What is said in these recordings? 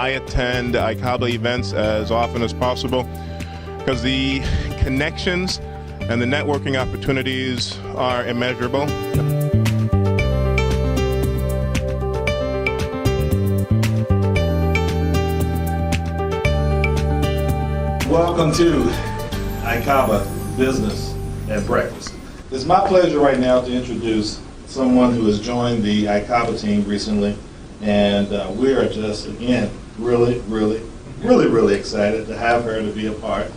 I attend ICABA events as often as possible because the connections and the networking opportunities are immeasurable. Welcome to ICABA Business at Breakfast. It's my pleasure right now to introduce someone who has joined the ICABA team recently, and we are just, again, really excited to have her to be a part.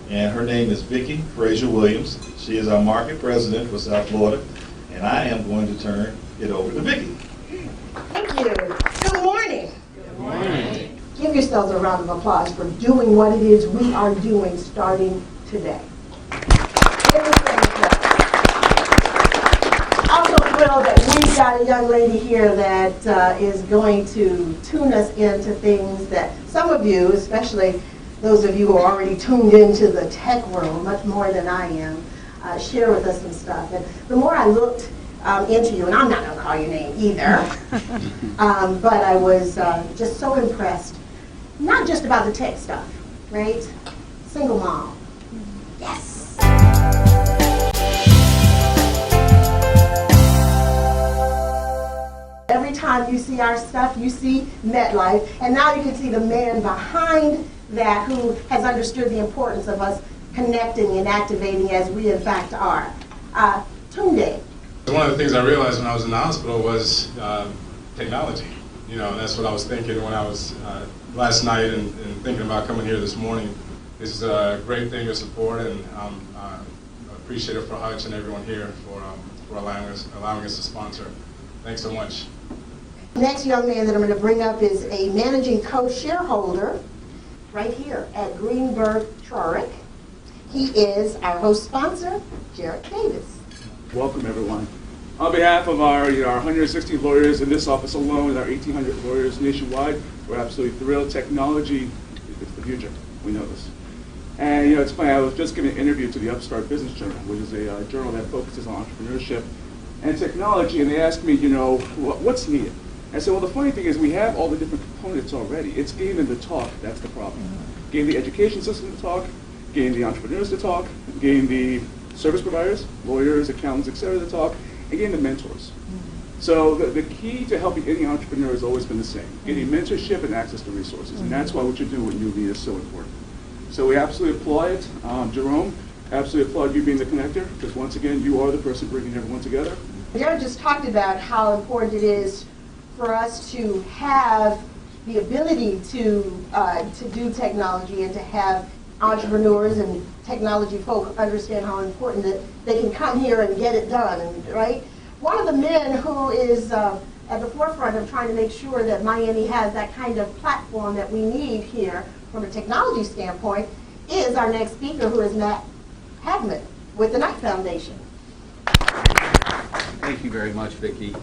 And her name is Vicki Frazier-Williams. She is our market president for South Florida, and I am going to turn it over to Vicki. Thank you. Good morning. Good morning. Give yourselves a round of applause for doing what it is we are doing starting today. Also thrilled that we've got a young lady here that is going to tune us into things that some of you, especially those of you who are already tuned into the tech world much more than I am, share with us some stuff. And the more I looked into you, and I'm not going to call your name either, but I was just so impressed. Not just about the tech stuff, right? Single mom. Yes. Every time you see our stuff, you see MetLife, and now you can see the man behind that who has understood the importance of us connecting and activating as we in fact are. Tunde. One of the things I realized when I was in the hospital was technology. You know, that's what I was thinking when I was last night and thinking about coming here this morning. This is a great thing to support, and I'm appreciative for Hutch and everyone here for allowing us to sponsor. Thanks so much. Next young man that I'm going to bring up is a managing co-shareholder right here at Greenberg Traurig. He is our host sponsor, Jarrett Davis. Welcome, everyone. On behalf of our 160 lawyers in this office alone and our 1,800 lawyers nationwide, we're absolutely thrilled. Technology is the future. We know this. And it's funny, I was just giving an interview to the Upstart Business Journal, which is a journal that focuses on entrepreneurship and technology, and they asked me, what's needed? I said, well, the funny thing is we have all the different components already. It's getting them to talk. That's the problem. Getting the education system to talk, getting the entrepreneurs to talk, getting the service providers, lawyers, accountants, et cetera, to talk, and getting the mentors. So the key to helping any entrepreneur has always been the same, getting mentorship and access to resources. And that's why what you're doing with NuMe is so important. So we absolutely applaud it. Jerome, absolutely applaud you being the connector, because once again, you are the person bringing everyone together. Jared just talked about how important it is for us to have the ability to do technology and to have entrepreneurs and technology folk understand how important that they can come here and get it done, right? One of the men who is at the forefront of trying to make sure that Miami has that kind of platform that we need here from a technology standpoint is our next speaker, who is Matt Hagman with the Knight Foundation. Thank you very much, Vicki.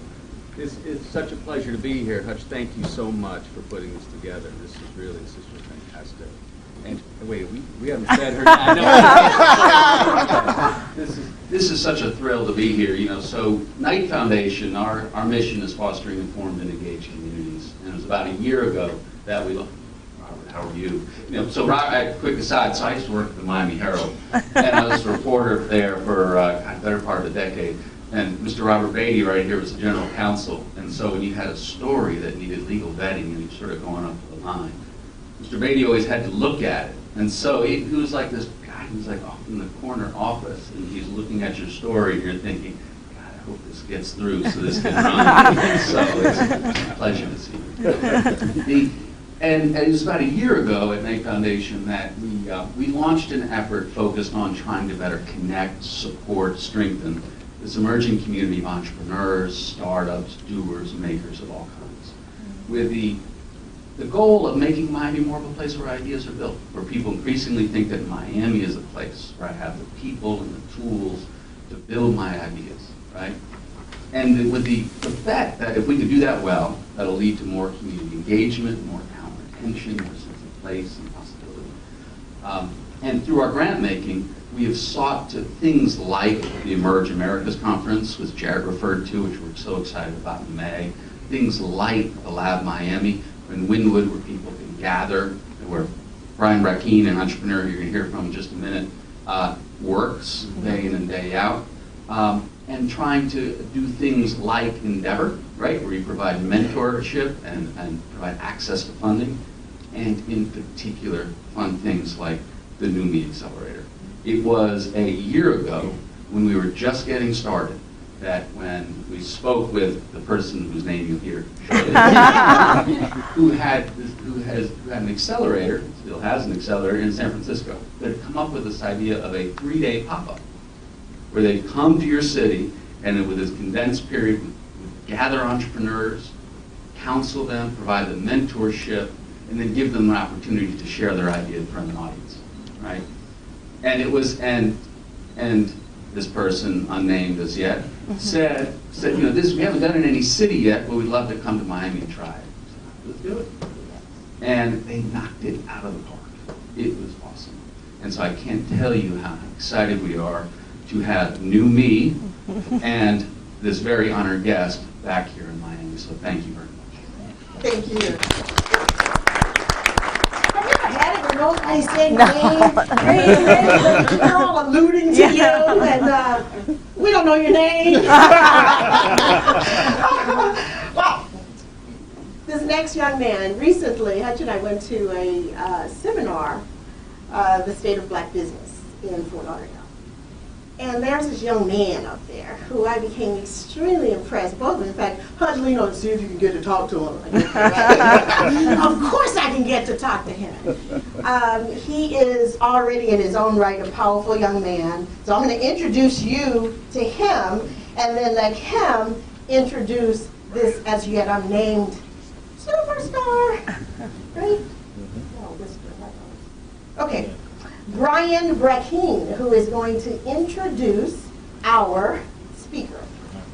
It's such a pleasure to be here. Hutch, thank you so much for putting this together. This is really fantastic. And wait, we haven't said her. I know. This is such a thrill to be here. So Knight Foundation, our mission is fostering informed and engaged communities. And it was about a year ago that we looked. Robert, how are you? So Robert, quick aside. So I used to work at the Miami Herald, and I was a reporter there for the better part of a decade. And Mr. Robert Beatty right here was the general counsel. And so when you had a story that needed legal vetting and you're sort of going up the line, Mr. Beatty always had to look at it. And so he was like this guy who was like off in the corner office, and he's looking at your story and you're thinking, God, I hope this gets through so this can run. So it's a pleasure to see you. And it was about a year ago at Knight Foundation that we launched an effort focused on trying to better connect, support, strengthen this emerging community of entrepreneurs, startups, doers, makers of all kinds, with the goal of making Miami more of a place where ideas are built, where people increasingly think that Miami is a place where I have the people and the tools to build my ideas, right? And with the bet that if we can do that well, that'll lead to more community engagement, more talent retention, more sense of place and possibility. And through our grant making, we have sought to things like the Emerge Americas Conference, which Jared referred to, which we're so excited about in May, things like the Lab Miami in Wynwood, where people can gather, where Brian Brackeen, an entrepreneur you're going to hear from in just a minute, works day in and day out, and trying to do things like Endeavor, right, where you provide mentorship and provide access to funding, and in particular, fund things like the NuMe accelerator. It was a year ago when we were just getting started that when we spoke with the person whose name you hear shortly, who had an accelerator, still has an accelerator in San Francisco, that had come up with this idea of a 3-day pop-up, where they'd come to your city and with this condensed period would gather entrepreneurs, counsel them, provide them mentorship, and then give them an opportunity to share their idea in front of an audience, right? And it was, and this person, unnamed as yet, said, you know, this, we haven't done it in any city yet, but we'd love to come to Miami and try it. Let's do it. And they knocked it out of the park. It was awesome. And so I can't tell you how excited we are to have NuMe and this very honored guest back here in Miami. So thank you very much. Thank you. Have you ever had it where nobody said your name? They're all alluding to you, and we don't know your name. Well, this next young man, recently, Hutch and I went to a seminar, the State of Black Business in Fort Lauderdale. And there's this young man up there who I became extremely impressed. Both of them, in fact, Hutch, lean on to see if you can get to talk to him. Of course I can get to talk to him. He is already in his own right a powerful young man. So I'm going to introduce you to him and then let him introduce this as yet unnamed superstar. Right? No, whisper. Okay. Brian Brackeen, who is going to introduce our speaker.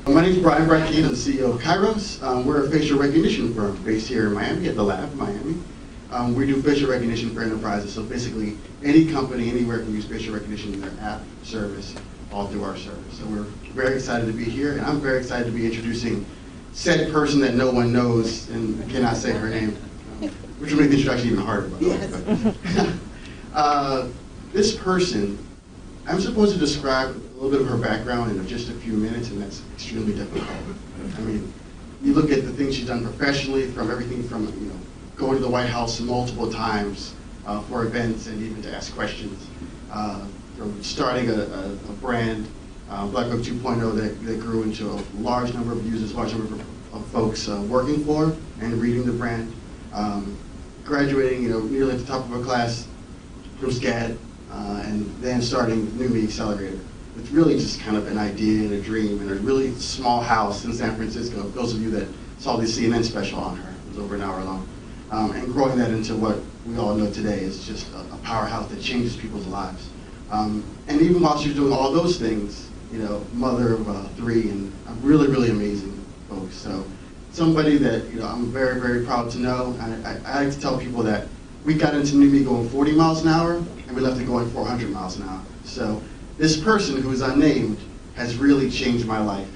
My name is Brian Brackeen. I'm the CEO of Kairos. We're a facial recognition firm based here in Miami, at the lab in Miami. We do facial recognition for enterprises, so basically any company anywhere can use facial recognition in their app, service, all through our service. So we're very excited to be here, and I'm very excited to be introducing said person that no one knows and cannot say her name, which will make the introduction even harder, by the way. This person, I'm supposed to describe a little bit of her background in just a few minutes, and that's extremely difficult. I mean, you look at the things she's done professionally, from everything from, you know, going to the White House multiple times for events and even to ask questions, from starting a brand, Black Web 2.0, that grew into a large number of users, large number of folks working for and reading the brand, graduating, you know, nearly at the top of her class from SCAD, and then starting NuMe Accelerator. It's really just kind of an idea and a dream in a really small house in San Francisco. Those of you that saw the CNN special on her, it was over an hour long. And growing that into what we all know today is just a powerhouse that changes people's lives. And even while she was doing all those things, you know, mother of 3, and really, really amazing folks. So somebody that, you know, I'm very, very proud to know. I like to tell people that we got into NuMe going 40 miles an hour, and we left it going 400 miles an hour. So this person who is unnamed has really changed my life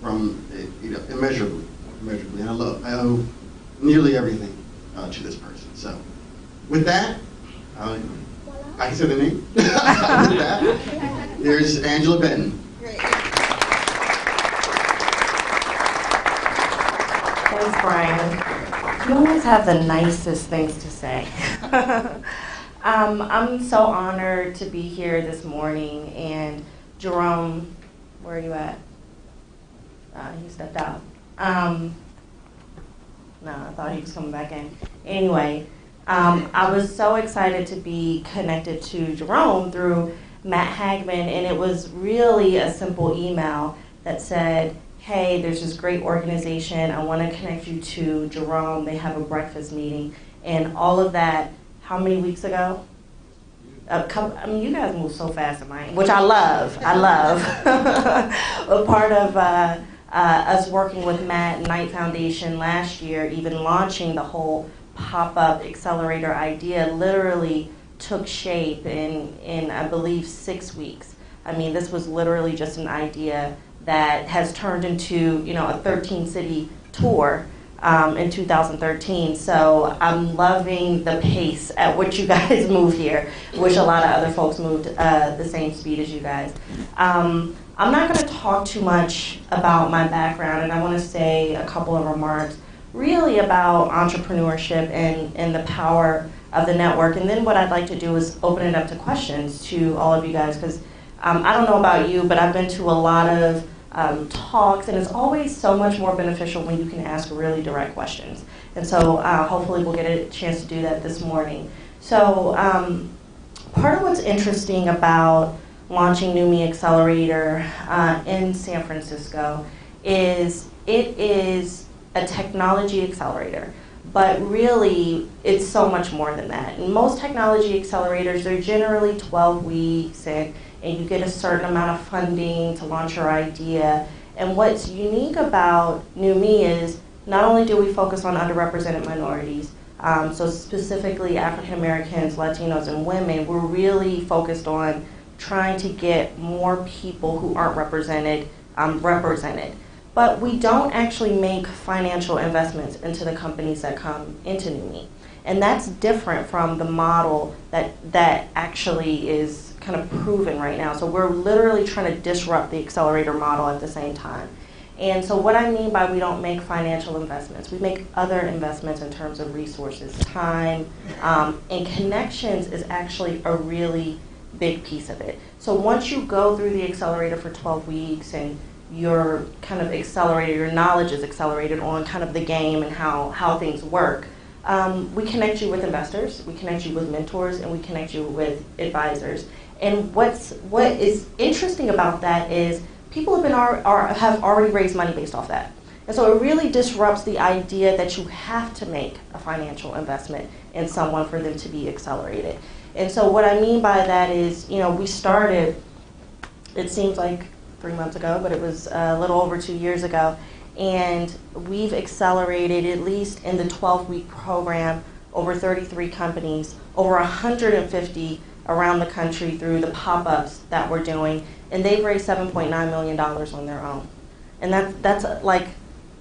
from, you know, immeasurably. And I owe nearly everything to this person. So with that, I can say the name. With that, there's Angela Benton. Great. Thanks, Brian. You always have the nicest things to say. I'm so honored to be here this morning, and Jerome, where are you at? He stepped out. No, I thought he was coming back in. Anyway, I was so excited to be connected to Jerome through Matt Hagman, and it was really a simple email that said, hey, there's this great organization. I want to connect you to Jerome. They have a breakfast meeting. And all of that, how many weeks ago? I mean, you guys move so fast in Miami, which I love. A part of us working with Matt Knight Foundation last year, even launching the whole pop-up accelerator idea, literally took shape in I believe 6 weeks. I mean, this was literally just an idea that has turned into, you know, a 13-city tour in 2013. So I'm loving the pace at which you guys move here, which a lot of other folks moved the same speed as you guys. I'm not going to talk too much about my background, and I want to say a couple of remarks really about entrepreneurship and the power of the network. And then what I'd like to do is open it up to questions to all of you guys, because I don't know about you, but I've been to a lot of talks, and it's always so much more beneficial when you can ask really direct questions. And so hopefully we'll get a chance to do that this morning. So part of what's interesting about launching NuMe Accelerator in San Francisco is it is a technology accelerator, but really it's so much more than that. And most technology accelerators, they're generally 12 weeks and you get a certain amount of funding to launch your idea. And what's unique about NuMe is not only do we focus on underrepresented minorities, so specifically African Americans, Latinos, and women, we're really focused on trying to get more people who aren't represented represented. But we don't actually make financial investments into the companies that come into NuMe. And that's different from the model that actually is kind of proven right now. So we're literally trying to disrupt the accelerator model at the same time. And so what I mean by we don't make financial investments, we make other investments in terms of resources, time, and connections is actually a really big piece of it. So once you go through the accelerator for 12 weeks and you're kind of accelerated, your knowledge is accelerated on kind of the game and how things work, we connect you with investors, we connect you with mentors, and we connect you with advisors. And what is interesting about that is people have already raised money based off that. And so it really disrupts the idea that you have to make a financial investment in someone for them to be accelerated. And so what I mean by that is, we started, it seems like 3 months ago, but it was a little over 2 years ago. And we've accelerated, at least in the 12-week program, over 33 companies, over 150 around the country through the pop-ups that we're doing. And they've raised $7.9 million on their own. And that's like,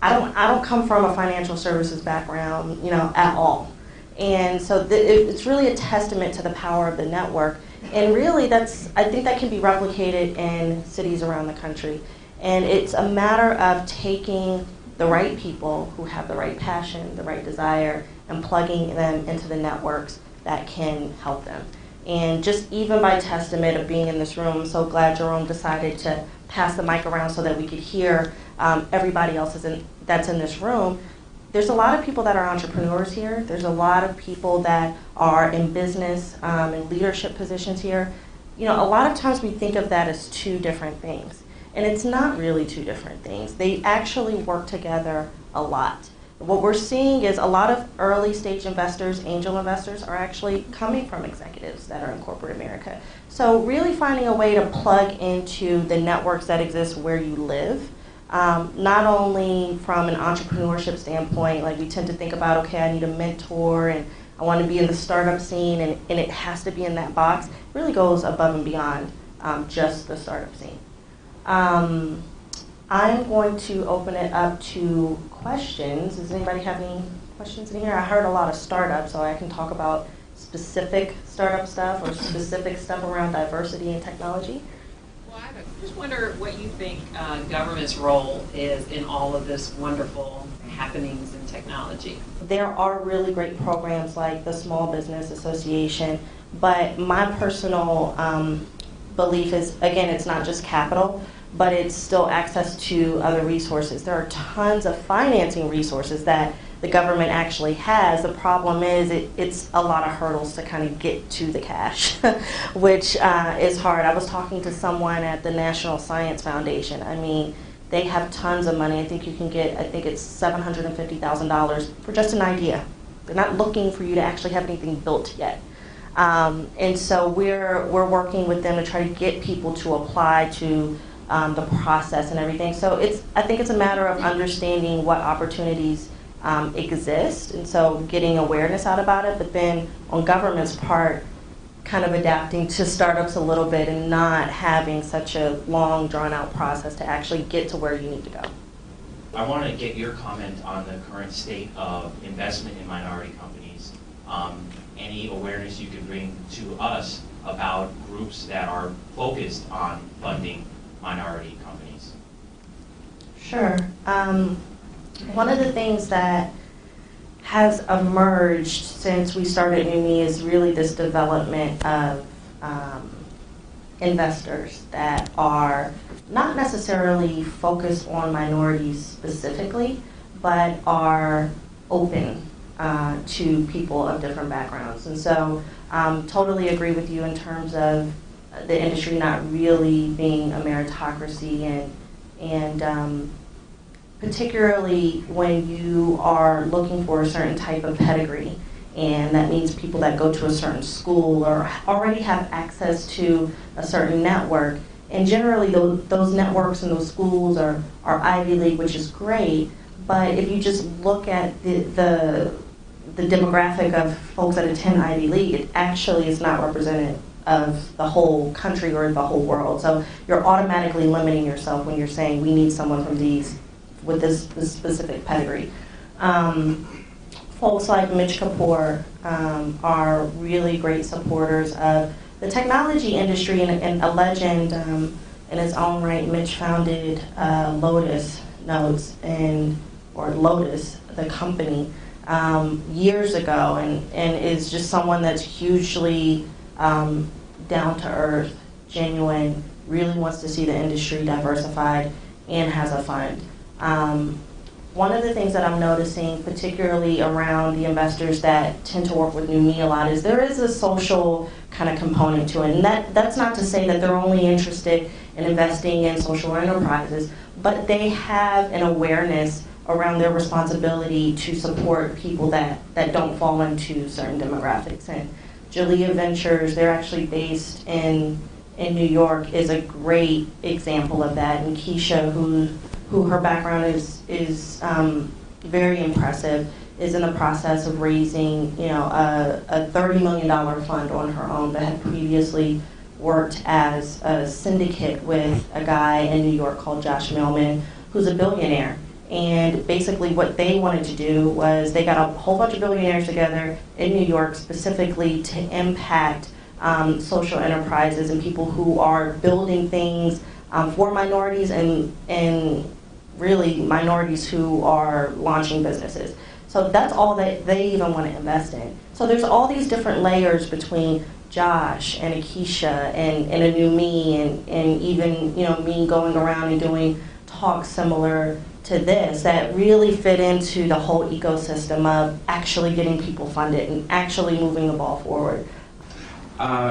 I don't come from a financial services background, at all. And so it's really a testament to the power of the network. And really I think that can be replicated in cities around the country. And it's a matter of taking the right people who have the right passion, the right desire, and plugging them into the networks that can help them. And just even by testament of being in this room, I'm so glad Jerome decided to pass the mic around so that we could hear everybody else that's in this room. There's a lot of people that are entrepreneurs here. There's a lot of people that are in business and leadership positions here. A lot of times we think of that as two different things. And it's not really two different things. They actually work together a lot. What we're seeing is a lot of early stage investors, angel investors, are actually coming from executives that are in corporate America. So really finding a way to plug into the networks that exist where you live, not only from an entrepreneurship standpoint, like we tend to think about, okay, I need a mentor and I want to be in the startup scene and it has to be in that box. It really goes above and beyond just the startup scene. I'm going to open it up to questions. Does anybody have any questions in here? I heard a lot of startups, so I can talk about specific startup stuff or specific stuff around diversity and technology. Well, I just wonder what you think government's role is in all of this wonderful happenings in technology. There are really great programs like the Small Business Association, but my personal belief is, again, it's not just capital, but it's still access to other resources. There are tons of financing resources that the government actually has. The problem is it's a lot of hurdles to kind of get to the cash, which is hard. I was talking to someone at the National Science Foundation. I mean, they have tons of money. I think you can get, I think it's $750,000 for just an idea. They're not looking for you to actually have anything built yet. And so we're working with them to try to get people to apply to the process and everything. So I think it's a matter of understanding what opportunities exist, and so getting awareness out about it, but then on government's part, kind of adapting to startups a little bit and not having such a long, drawn-out process to actually get to where you need to go. I want to get your comment on the current state of investment in minority companies. Any awareness you can bring to us about groups that are focused on funding minority companies? Sure. One of the things that has emerged since we started NuMe is really this development of investors that are not necessarily focused on minorities specifically, but are open to people of different backgrounds. And so totally agree with you in terms of the industry not really being a meritocracy, and particularly when you are looking for a certain type of pedigree, and that means people that go to a certain school or already have access to a certain network. And generally those networks and those schools are Ivy League, which is great, but if you just look at the demographic of folks that attend Ivy League, it actually is not representative of the whole country or the whole world. So you're automatically limiting yourself when you're saying we need someone from these with this specific pedigree. Folks like Mitch Kapoor are really great supporters of the technology industry, and a legend in his own right. Mitch founded Lotus Notes or Lotus, the company, years ago, and is just someone that's hugely down to earth, genuine, really wants to see the industry diversified, and has a fund. One of the things that I'm noticing, particularly around the investors that tend to work with NuMe a lot, is there is a social kind of component to it. And that's not to say that they're only interested in investing in social enterprises, but they have an awareness around their responsibility to support people that don't fall into certain demographics. And Jalea Ventures, they're actually based in New York, is a great example of that. And Keisha, who her background is very impressive, is in the process of raising a $30 million fund on her own, but had previously worked as a syndicate with a guy in New York called Josh Millman, who's a billionaire. And basically what they wanted to do was they got a whole bunch of billionaires together in New York specifically to impact social enterprises and people who are building things for minorities and really minorities who are launching businesses. So that's all that they even want to invest in. So there's all these different layers between Josh and Akeisha and a NuMe and even me going around and doing talks similar to this that really fit into the whole ecosystem of actually getting people funded and actually moving the ball forward.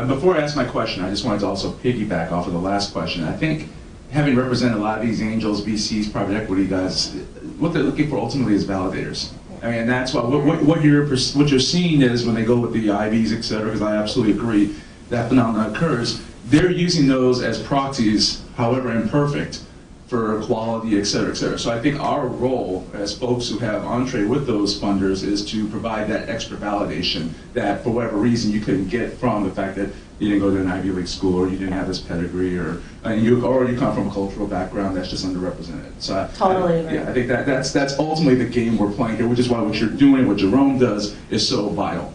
Before I ask my question, I just wanted to also piggyback off of the last question. I think having represented a lot of these angels, VCs, private equity guys, what they're looking for ultimately is validators. I mean, that's what you're seeing is when they go with the IVs, et cetera, because I absolutely agree that phenomenon occurs, they're using those as proxies, however imperfect, for quality, et cetera, et cetera. So I think our role as folks who have entree with those funders is to provide that extra validation that for whatever reason you couldn't get from the fact that you didn't go to an Ivy League school or you didn't have this pedigree or you come from a cultural background that's just underrepresented. So Totally agree. I think that's ultimately the game we're playing here, which is why what you're doing, what Jerome does, is so vital.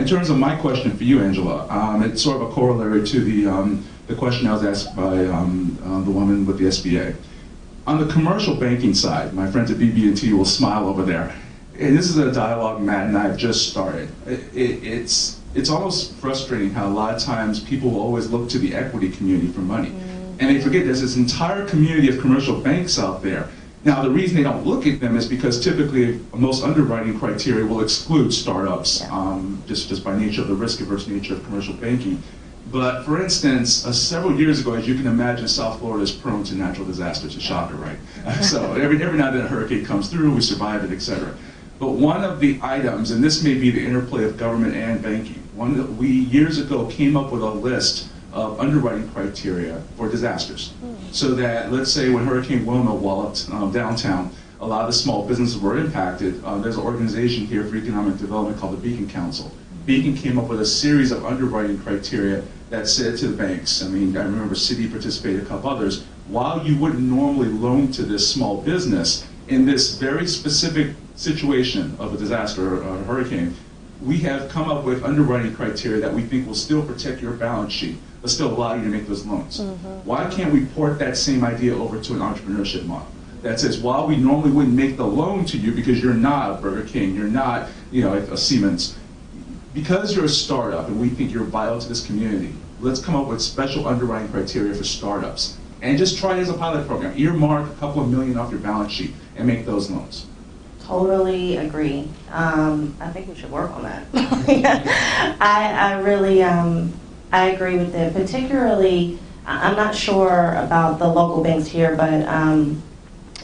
In terms of my question for you, Angela, it's sort of a corollary to the question I was asked by the woman with the SBA. On the commercial banking side, my friends at BB&T will smile over there. And this is a dialogue Matt and I have just started. It's almost frustrating how a lot of times people will always look to the equity community for money. And they forget there's this entire community of commercial banks out there. Now, the reason they don't look at them is because typically most underwriting criteria will exclude startups, just by nature of the risk-averse nature of commercial banking. But for instance, several years ago, as you can imagine, South Florida is prone to natural disasters. A shocker, right? So every now and then a hurricane comes through, we survive it, et cetera. But one of the items, and this may be the interplay of government and banking, one that we years ago came up with a list of underwriting criteria for disasters. So that, let's say when Hurricane Wilma walloped downtown, a lot of the small businesses were impacted. There's an organization here for economic development called the Beacon Council. Beacon came up with a series of underwriting criteria that said to the banks, I mean, I remember Citi participated, a couple others, while you wouldn't normally loan to this small business, in this very specific situation of a disaster or a hurricane, we have come up with underwriting criteria that we think will still protect your balance sheet, but still allow you to make those loans. Why can't we port that same idea over to an entrepreneurship model? That says, while we normally wouldn't make the loan to you because you're not a Burger King, you're not, a Siemens, because you're a startup and we think you're vital to this community, let's come up with special underwriting criteria for startups. And just try it as a pilot program. Earmark a couple of million off your balance sheet and make those loans. Totally agree. I think we should work on that. I really, I agree with it. Particularly, I'm not sure about the local banks here, but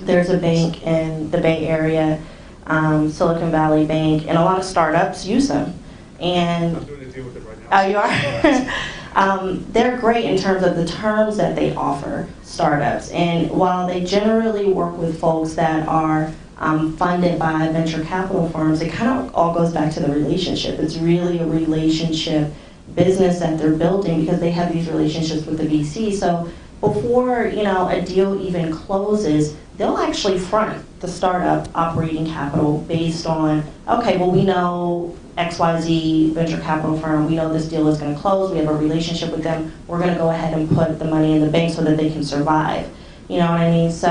there's a bank in the Bay Area, Silicon Valley Bank, and a lot of startups use them. And I'm doing a deal with it right now. oh, you are? They're great in terms of the terms that they offer startups. And while they generally work with folks that are funded by venture capital firms, it kind of all goes back to the relationship. It's really a relationship business that they're building because they have these relationships with the VC. So before a deal even closes, they'll actually front the startup operating capital based on, okay, well, we know XYZ venture capital firm, we know this deal is going to close, we have a relationship with them, we're going to go ahead and put the money in the bank so that they can survive. You know what I mean? So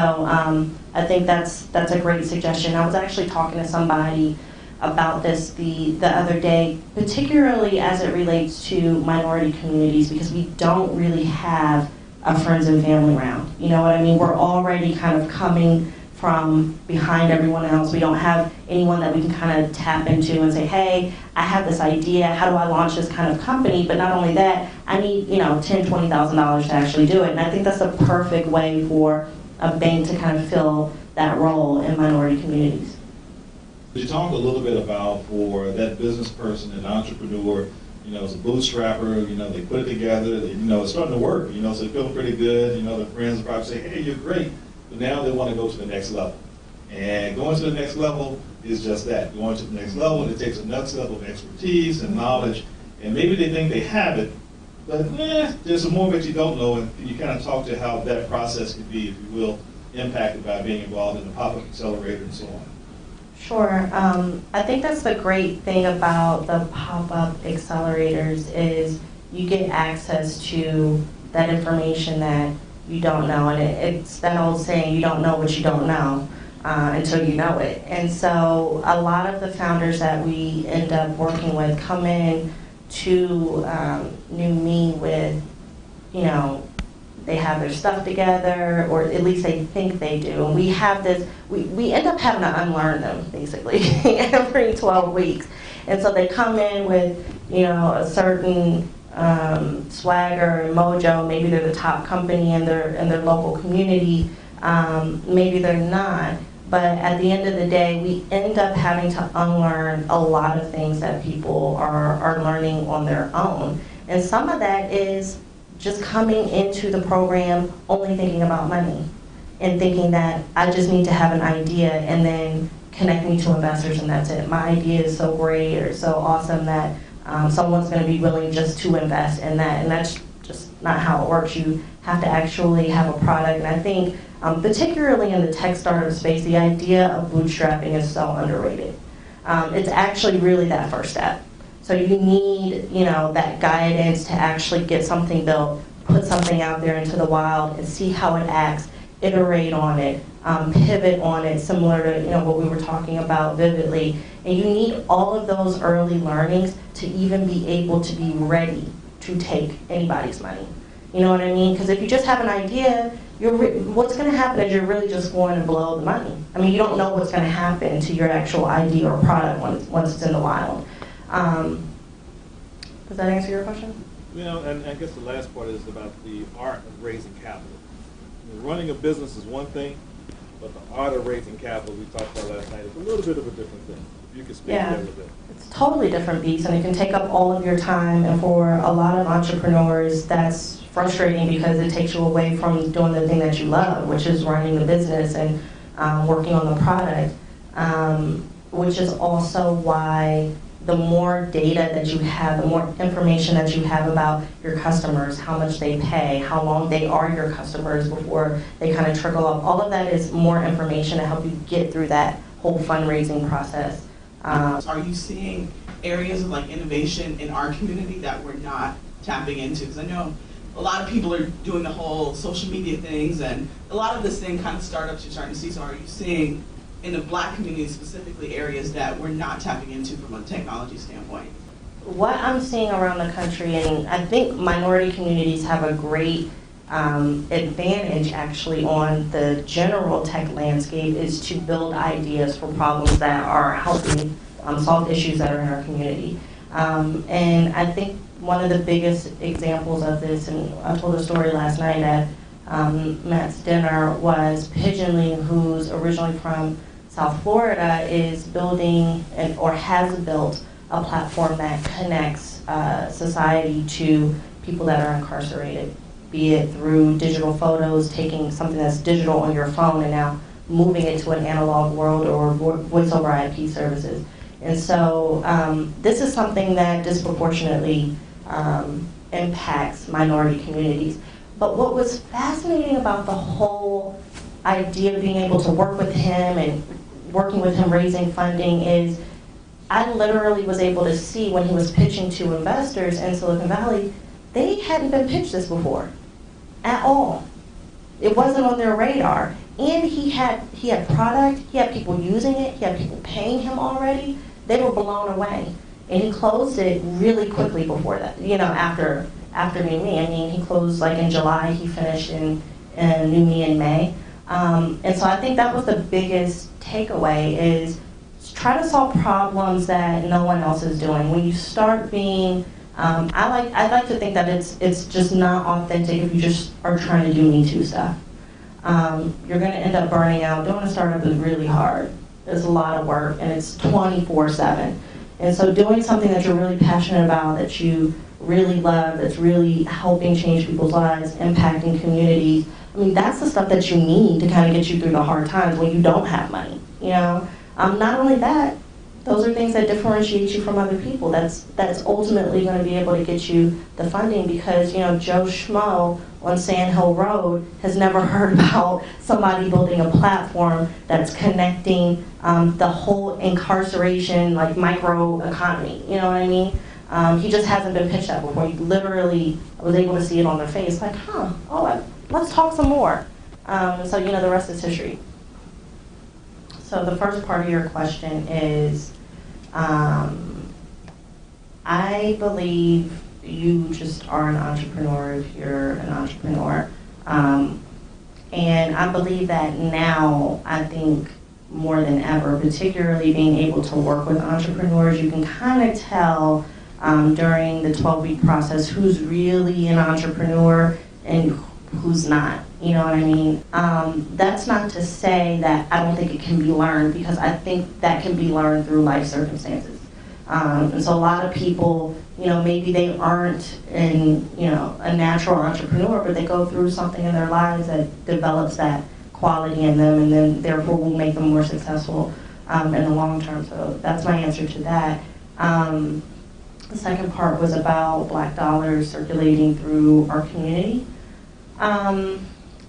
I think that's a great suggestion. I was actually talking to somebody about this the other day, particularly as it relates to minority communities, because we don't really have a friends and family round. You know what I mean? We're already kind of coming from behind everyone else. We don't have anyone that we can kind of tap into and say, hey, I have this idea, how do I launch this kind of company? But not only that, I need $10,000, $20,000 to actually do it. And I think that's a perfect way for a bank to kind of fill that role in minority communities. Could you talk a little bit about, for that business person, an entrepreneur, as a bootstrapper, they put it together, it's starting to work, so they feel pretty good, their friends probably say, hey, you're great, but now they want to go to the next level. And going to the next level is just that. Going to the next level, it takes a next level of expertise and knowledge, and maybe they think they have it, but there's some more that you don't know, and you kind of talk to how that process could be, if you will, impacted by being involved in the pop-up accelerator and so on. Sure. I think that's the great thing about the pop-up accelerators is you get access to that information that you don't know. And it's that old saying, you don't know what you don't know until you know it. And so a lot of the founders that we end up working with come in to NuMe with, they have their stuff together, or at least they think they do. And we have this, we end up having to unlearn them, basically, every 12 weeks. And so they come in with, a certain swagger and mojo. Maybe they're the top company in their local community. Maybe they're not. But at the end of the day, we end up having to unlearn a lot of things that people are learning on their own. And some of that is just coming into the program only thinking about money and thinking that I just need to have an idea and then connect me to investors and that's it. My idea is so great or so awesome that someone's going to be willing just to invest in that, and that's just not how it works. You have to actually have a product, and I think particularly in the tech startup space, the idea of bootstrapping is so underrated. It's actually really that first step. So you need, that guidance to actually get something built, put something out there into the wild and see how it acts, iterate on it, pivot on it, similar to, what we were talking about vividly. And you need all of those early learnings to even be able to be ready to take anybody's money. You know what I mean? Because if you just have an idea, what's going to happen is you're really just going to blow the money. I mean, you don't know what's going to happen to your actual idea or product once it's in the wild. Does that answer your question? And I guess the last part is about the art of raising capital. Running a business is one thing, but the art of raising capital we talked about last night is a little bit of a different thing. If you could speak to that a little bit. It's a totally different beast, and it can take up all of your time. And for a lot of entrepreneurs, that's frustrating because it takes you away from doing the thing that you love, which is running the business and working on the product. Which is also why the more data that you have, the more information that you have about your customers, how much they pay, how long they are your customers before they kind of trickle up. All of that is more information to help you get through that whole fundraising process. Are you seeing areas of like innovation in our community that we're not tapping into? Because I know a lot of people are doing the whole social media things, and a lot of the same kind of startups you're starting to see. So are you seeing in the Black community specifically areas that we're not tapping into from a technology standpoint? What I'm seeing around the country, and I think minority communities have a great advantage actually on the general tech landscape, is to build ideas for problems that are helping solve issues that are in our community. And I think one of the biggest examples of this, and I told a story last night at Matt's dinner, was Pigeon Lee, who's originally from South Florida, is building or has built a platform that connects society to people that are incarcerated, be it through digital photos, taking something that's digital on your phone and now moving it to an analog world, or voice over IP services. And so this is something that disproportionately impacts minority communities. But what was fascinating about the whole idea of being able to work with him and working with him raising funding is I literally was able to see when he was pitching to investors in Silicon Valley, they hadn't been pitched this before at all. It wasn't on their radar. And he had product, he had people using it, he had people paying him already. They were blown away. And he closed it really quickly before that, after NuMe. I mean, he closed like in July, he finished in NuMe in May. And so I think that was the biggest takeaway, is try to solve problems that no one else is doing. When you start being, I like to think that it's just not authentic if you just are trying to do Me Too stuff. You're going to end up burning out. Doing a startup is really hard. It's a lot of work, and it's 24/7. And so doing something that you're really passionate about, that you really love, that's really helping change people's lives, impacting communities, I mean, that's the stuff that you need to kind of get you through the hard times when you don't have money, Not only that, those are things that differentiate you from other people. That's ultimately going to be able to get you the funding, because, Joe Schmo on Sand Hill Road has never heard about somebody building a platform that's connecting the whole incarceration, like, micro economy. You know what I mean? He just hasn't been pitched that before. You literally was able to see it on their face, like, let's talk some more. So, the rest is history. So the first part of your question is, I believe you just are an entrepreneur if you're an entrepreneur. And I believe that now, I think more than ever, particularly being able to work with entrepreneurs, you can kind of tell during the 12-week process who's really an entrepreneur and who's not. You know what I mean? That's not to say that I don't think it can be learned, because I think that can be learned through life circumstances. And so a lot of people, maybe they aren't a natural entrepreneur, but they go through something in their lives that develops that quality in them, and then therefore will make them more successful in the long term. So that's my answer to that. The second part was about Black dollars circulating through our community.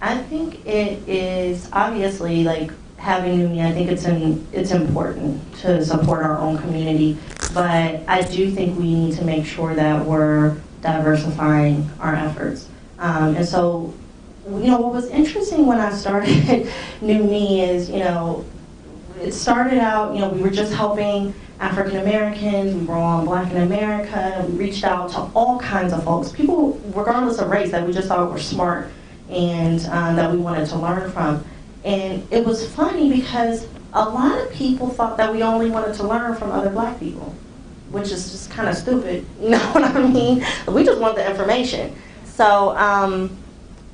I think it is obviously, like, having NuMe, I think it's important to support our own community, but I do think we need to make sure that we're diversifying our efforts. And so, what was interesting when I started NuMe is, it started out, we were just helping African Americans, we were on Black in America, we reached out to all kinds of folks, people regardless of race, that we just thought were smart and that we wanted to learn from. And it was funny because a lot of people thought that we only wanted to learn from other Black people, which is just kind of stupid, you know what I mean? We just want the information. So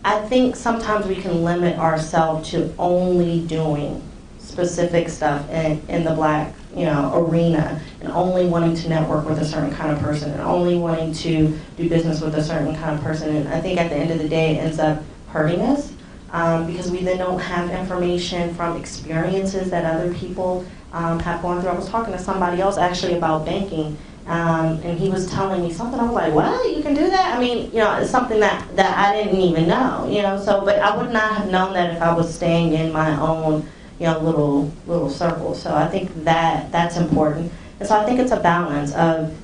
I think sometimes we can limit ourselves to only doing specific stuff in the Black arena, and only wanting to network with a certain kind of person, and only wanting to do business with a certain kind of person. And I think at the end of the day, it ends up hurting us, because we then don't have information from experiences that other people have gone through. I was talking to somebody else actually about banking, and he was telling me something. I was like, what? You can do that? I mean, it's something that I didn't even know, so, but I would not have known that if I was staying in my own, little circle. So I think that's important. And so I think it's a balance of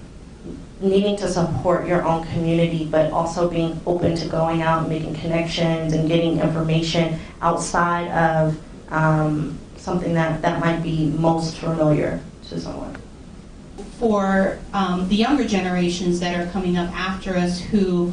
needing to support your own community, but also being open to going out and making connections and getting information outside of something that might be most familiar to someone. For the younger generations that are coming up after us who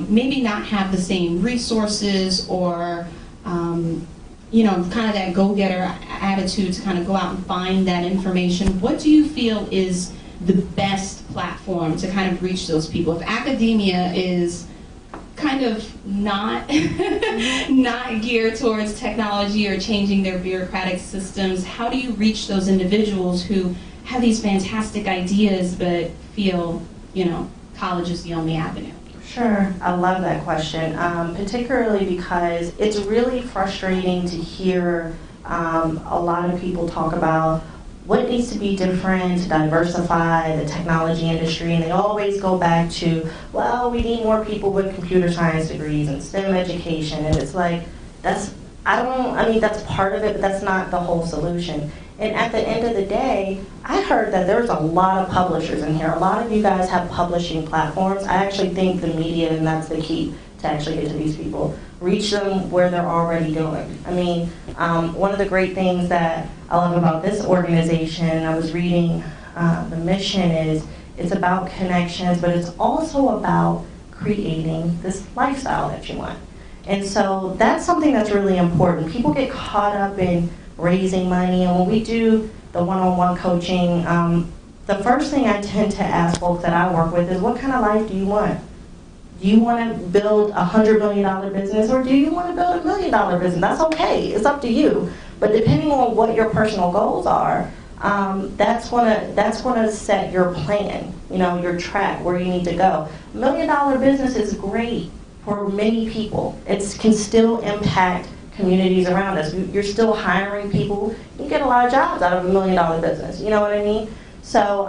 maybe not have the same resources or kind of that go-getter attitude to kind of go out and find that information, what do you feel is the best platform to kind of reach those people? If academia is kind of not geared towards technology or changing their bureaucratic systems, how do you reach those individuals who have these fantastic ideas but feel, college is the only avenue? Sure, I love that question, particularly because it's really frustrating to hear a lot of people talk about what needs to be different to diversify the technology industry, and they always go back to, well, we need more people with computer science degrees and STEM education, and it's like, that's part of it, but that's not the whole solution. And at the end of the day, I heard that there's a lot of publishers in here. A lot of you guys have publishing platforms. I actually think the media, and that's the key to actually get to these people. Reach them where they're already doing. I mean, one of the great things that I love about this organization, I was reading the mission is, it's about connections, but it's also about creating this lifestyle that you want. And so that's something that's really important. People get caught up in raising money, and when we do the one-on-one coaching, the first thing I tend to ask folks that I work with is, what kind of life do you want? Do you want to build a $100 million business, or do you want to build a $1 million business? That's okay, it's up to you. But depending on what your personal goals are, that's gonna set your plan, your track, where you need to go. $1 million business is great for many people. It can still impact communities around us. You're still hiring people. You get a lot of jobs out of $1 million business. You know what I mean? So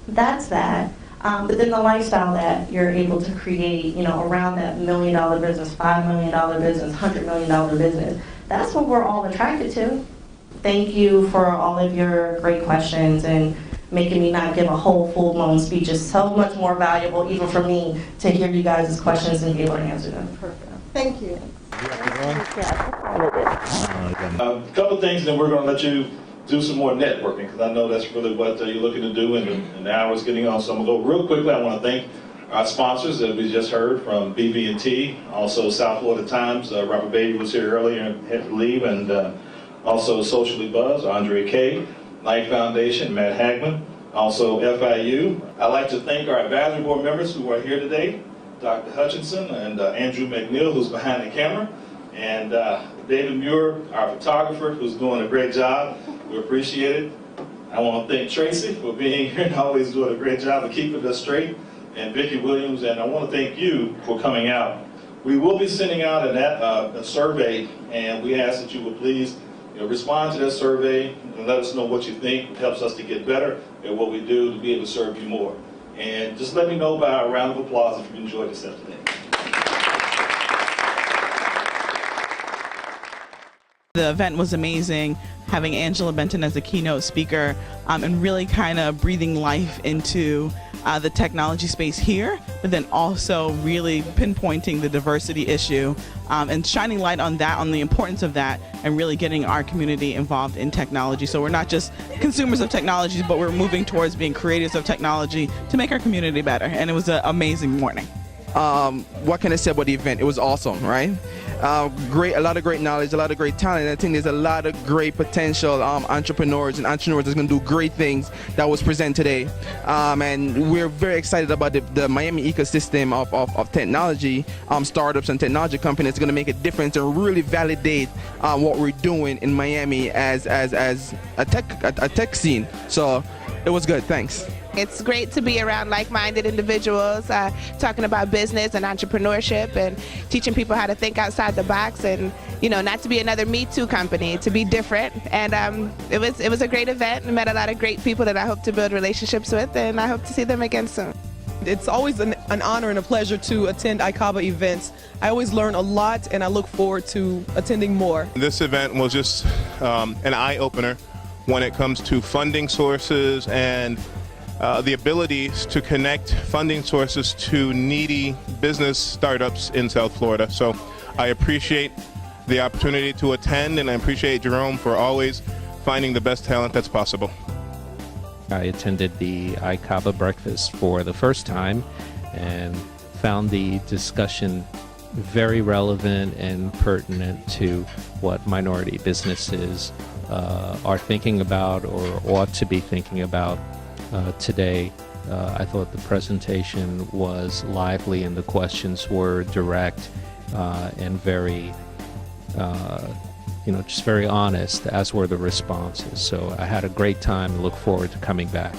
that's that. But then the lifestyle that you're able to create, around that $1 million business, $5 million business, $100 million business, that's what we're all attracted to. Thank you for all of your great questions and making me not give a whole full-blown speech. Is so much more valuable, even for me, to hear you guys' questions and be able to answer them. Perfect. Thank you. A couple things, then we're going to let you do some more networking, because I know that's really what you're looking to do, and the hour's getting on. So I'm going to go real quickly. I want to thank our sponsors that we just heard from BB&T, also South Florida Times. Robert Beatty was here earlier and had to leave, and also Socially Buzz, Andre K., Light Foundation, Matt Hagman, also FIU. I'd like to thank our advisory board members who are here today, Dr. Hutchinson and Andrew McNeil, who's behind the camera, and David Muir, our photographer, who's doing a great job. We appreciate it. I want to thank Tracy for being here and always doing a great job of keeping us straight, and Vicki Williams, and I want to thank you for coming out. We will be sending out a survey, and we ask that you would please respond to that survey and let us know what you think. It helps us to get better at what we do to be able to serve you more. And just let me know by a round of applause if you enjoyed yourself today. The event was amazing, having Angela Benton as a keynote speaker, and really kind of breathing life into the technology space here, but then also really pinpointing the diversity issue and shining light on that, on the importance of that, and really getting our community involved in technology. So we're not just consumers of technology, but we're moving towards being creators of technology to make our community better. And it was an amazing morning. What can I say about the event? It was awesome, right? A lot of great knowledge, a lot of great talent. I think there's a lot of great potential entrepreneurs that's going to do great things that was presented today. And we're very excited about the Miami ecosystem of technology, startups and technology companies. It's going to make a difference and really validate what we're doing in Miami as a tech scene. So it was good. Thanks. It's great to be around like-minded individuals talking about business and entrepreneurship and teaching people how to think outside the box and, you know, not to be another Me Too company, to be different. And it was a great event. I met a lot of great people that I hope to build relationships with, and I hope to see them again soon. It's always an honor and a pleasure to attend ICABA events. I always learn a lot, and I look forward to attending more. This event was just an eye-opener when it comes to funding sources and the abilities to connect funding sources to needy business startups in South Florida. So I appreciate the opportunity to attend, and I appreciate Jerome for always finding the best talent that's possible. I attended the ICABA breakfast for the first time and found the discussion very relevant and pertinent to what minority businesses are thinking about or ought to be thinking about today. I thought the presentation was lively and the questions were direct and very, just very honest, as were the responses. So I had a great time and look forward to coming back.